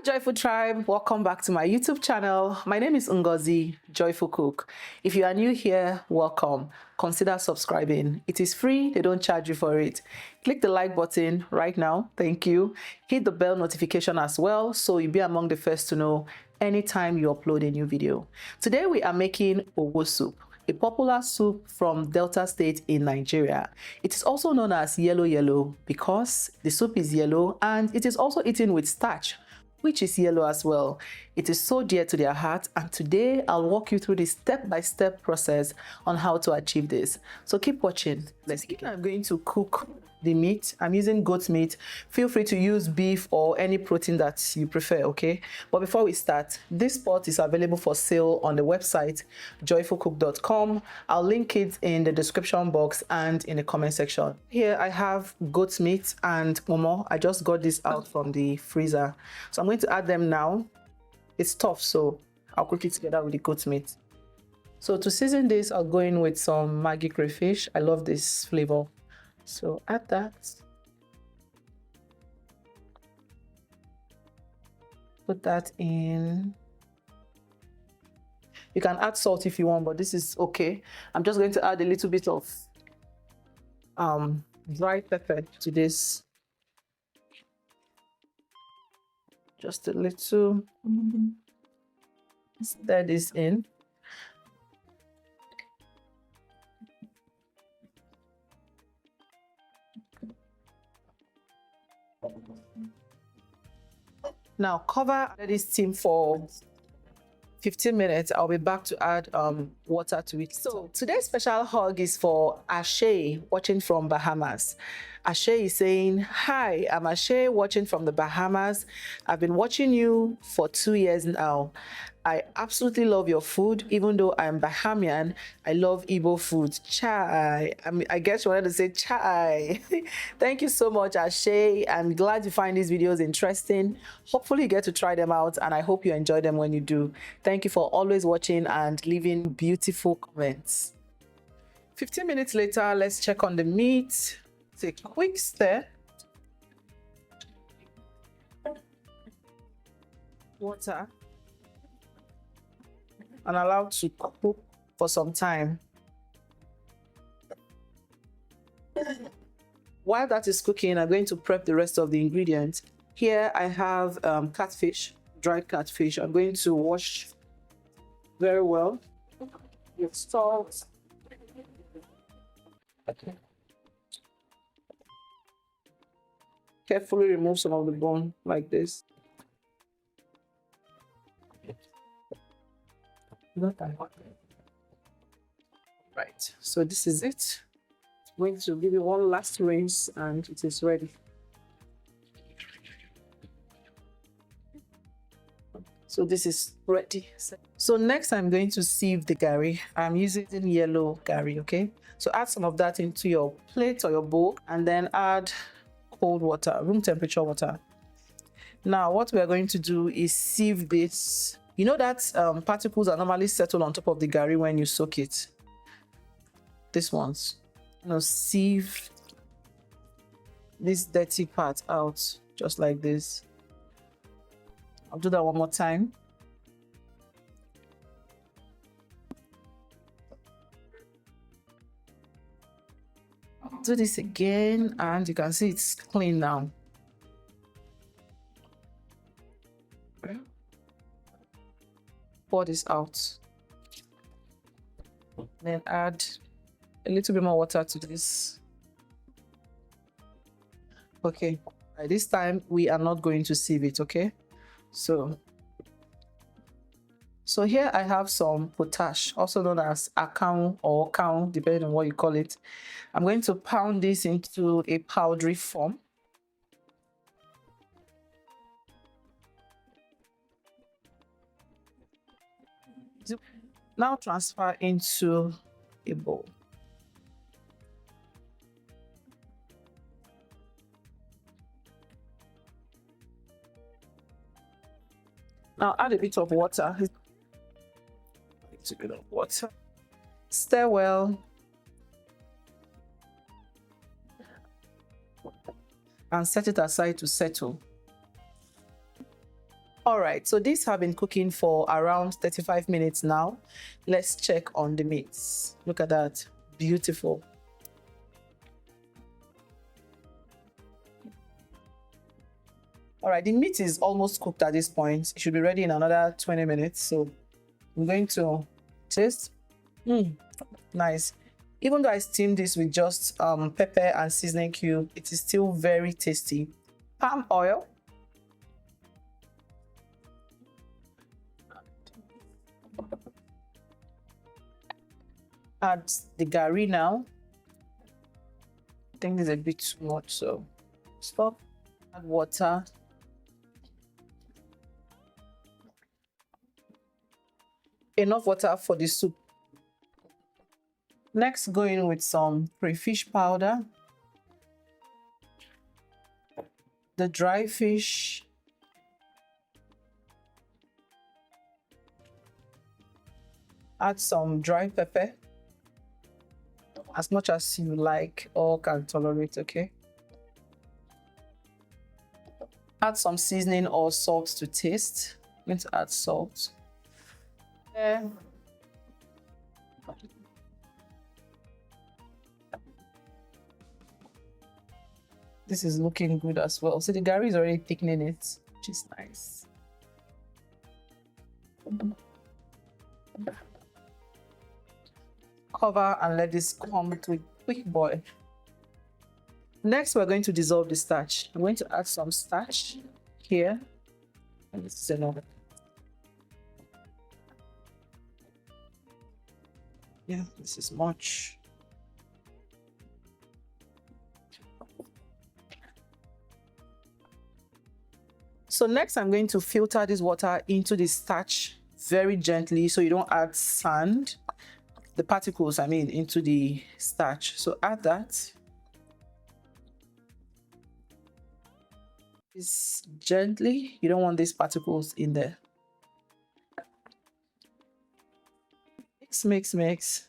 Joyful Tribe, welcome back to my YouTube channel. My name is Ngozi, Joyful Cook. If you are new here, welcome. Consider subscribing. It is free, they don't charge you for it. Click the like button right now, thank you. Hit the bell notification as well, so you'll be among the first to know anytime you upload a new video. Today we are making owo soup, a popular soup from Delta State in Nigeria. It is also known as yellow because the soup is yellow and it is also eaten with starch, which is yellow as well. It is so dear to their heart, and today I'll walk you through the step-by-step process on how to achieve this. So keep watching. Let's begin. I'm going to cook the meat. I'm using goat meat. Feel free to use beef or any protein that you prefer, okay? But before we start, this pot is available for sale on the website joyfulcook.com. I'll link it in the description box and in the comment section. Here I have goat meat and Pomo. I just got this out from the freezer, so I'm going to add them now. It's tough, so I'll cook it together with the goat meat. So to season this, I'll go in with some Maggi crayfish. I love this flavor. So add that. Put that in. You can add salt if you want, but this is okay. I'm just going to add a little bit of dry pepper to this. Just a little. Stir this in. Now cover this steam for 15 minutes. I'll be back to add water to it. So today's special hug is for Ashe, watching from Bahamas. Ashe is saying, "Hi, I'm Ashe, watching from the Bahamas. I've been watching you for 2 years now. I absolutely love your food. Even though I'm Bahamian, I love Igbo food. Chai." I guess you wanted to say chai. Thank you so much, Ashe. I'm glad you find these videos interesting. Hopefully you get to try them out, and I hope you enjoy them when you do. Thank you for always watching and leaving beautiful comments. 15 minutes later, let's check on the meat. It's a quick stir. Water. And allow to cook for some time. While that is cooking, I'm going to prep the rest of the ingredients. Here I have catfish, dried catfish. I'm going to wash very well with salt. Carefully remove some of the bone like this. Right, so this is it. I'm going to give it one last rinse and it is ready. So this is ready. So next I'm going to sieve the gari. I'm using yellow gari, okay? So add some of that into your plate or your bowl and then add cold water, room temperature water. Now what we are going to do is sieve this. You know that particles are normally settled on top of the gari when you soak it. These ones. Now sieve this dirty part out just like this. I'll do that one more time. I'll do this again and you can see it's clean now. Pour this out. Then add a little bit more water to this. Okay, by this time we are not going to sieve it, okay? So here I have some potash, also known as akawun or kawun, depending on what you call it. I'm going to pound this into a powdery form. Now transfer into a bowl. Now add a bit of water. A bit of water. Stir well. And set it aside to settle. All right, so these have been cooking for around 35 minutes now. Let's check on the meats. Look at that, beautiful. All right, the meat is almost cooked at this point. It should be ready in another 20 minutes. So I'm going to taste. Nice. Even though I steamed this with just pepper and seasoning cube, it is still very tasty. Palm oil. Add the gari now. I think this is a bit too much, so stop. Add water. Enough water for the soup. Next, go in with some crayfish powder, the dry fish, add some dry pepper, as much as you like or can tolerate, okay? Add some seasoning or salt to taste. I'm going to add salt. This is looking good as well. So the gari is already thickening it, which is nice. Cover and let this come to a quick boil. Next, we're going to dissolve the starch. I'm going to add some starch here. And this is enough. Yeah, this is much. So next, I'm going to filter this water into the starch very gently so you don't add sand, the particles, I mean, into the starch. So add that. Just gently, you don't want these particles in there. Mix, mix, mix.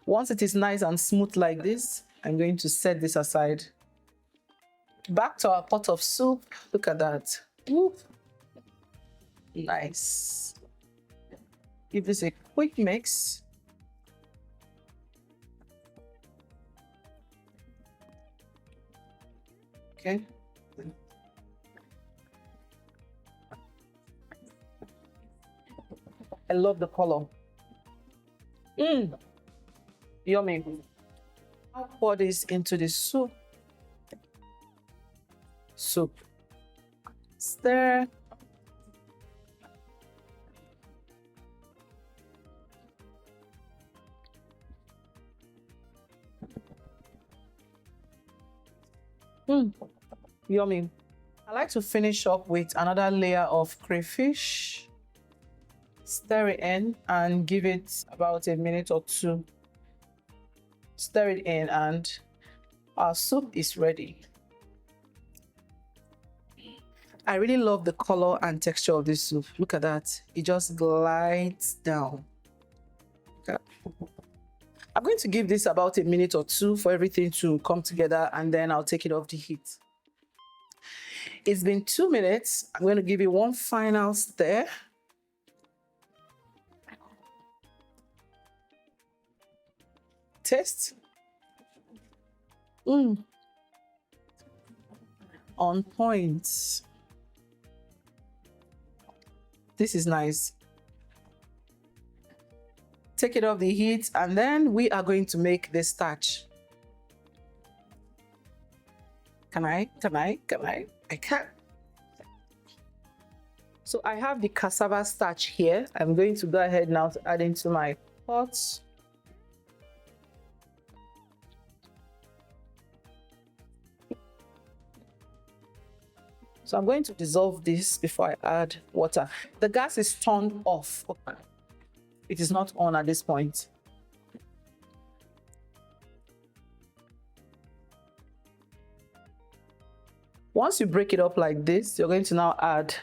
Once it is nice and smooth like this, I'm going to set this aside. Back to our pot of soup. Look at that. Whoop. Nice. Give this a quick mix. Okay. I love the color. Yummy. I'll pour this into the soup. Stir. Yummy. I like to finish up with another layer of crayfish. Stir it in and give it about a minute or two. Stir it in and our soup is ready. I really love the color and texture of this soup. Look at that. It just glides down. Okay. I'm going to give this about a minute or two for everything to come together, and then I'll take it off the heat. It's been 2 minutes. I'm going to give it one final stir. Taste. On point. This is nice. Take it off the heat, and then we are going to make the starch. Can I? I can't. So I have the cassava starch here. I'm going to go ahead now to add into my pot. So I'm going to dissolve this before I add water. The gas is turned off. It is not on at this point. Once you break it up like this, you're going to now add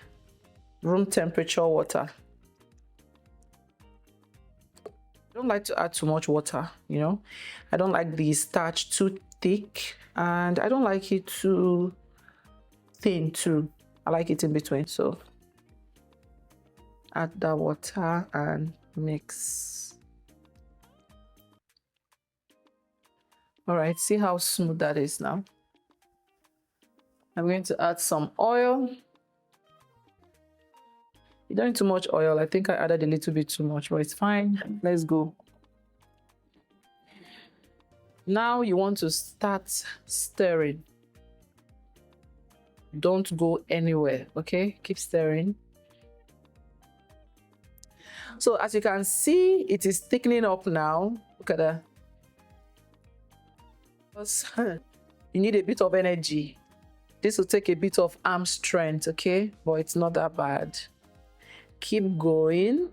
room temperature water. I don't like to add too much water, you know. I don't like the starch too thick, and I don't like it too thin too. I like it in between. So Add the water and mix. All right, see how smooth that is now. I'm going to add some oil. You don't need too much oil. I think I added a little bit too much, but it's fine. Let's go. Now you want to start stirring. Don't go anywhere, okay? Keep stirring. So as you can see, it is thickening up now. Look at that. You need a bit of energy. This will take a bit of arm strength, okay? But it's not that bad. Keep going.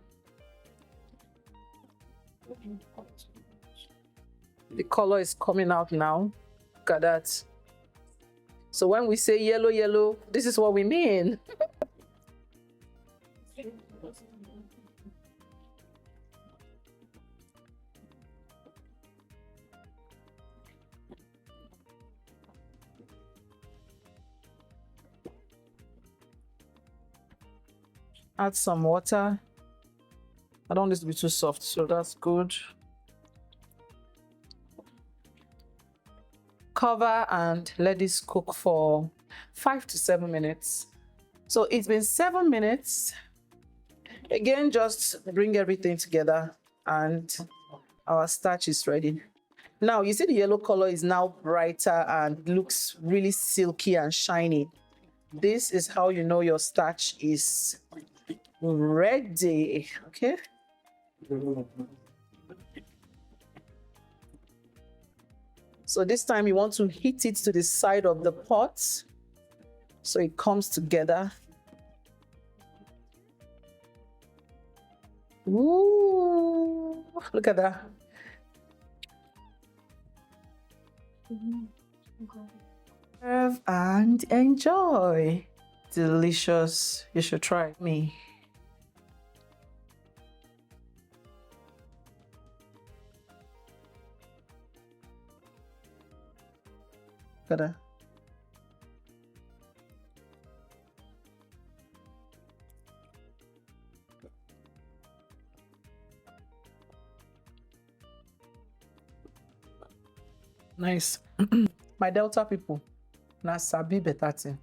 The color is coming out now. Look at that. So when we say yellow, yellow, this is what we mean. Add some water. I don't want this to be too soft, so that's good. Cover and let this cook for 5 to 7 minutes. So it's been 7 minutes. Again, just bring everything together and our starch is ready. Now you see the yellow color is now brighter and looks really silky and shiny. This is how you know your starch is ready, okay? So this time you want to heat it to the side of the pot so it comes together. Ooh, look at that. Serve and enjoy. Delicious. You should try me. Look at that. Nice. My Delta people, na sabi better thing.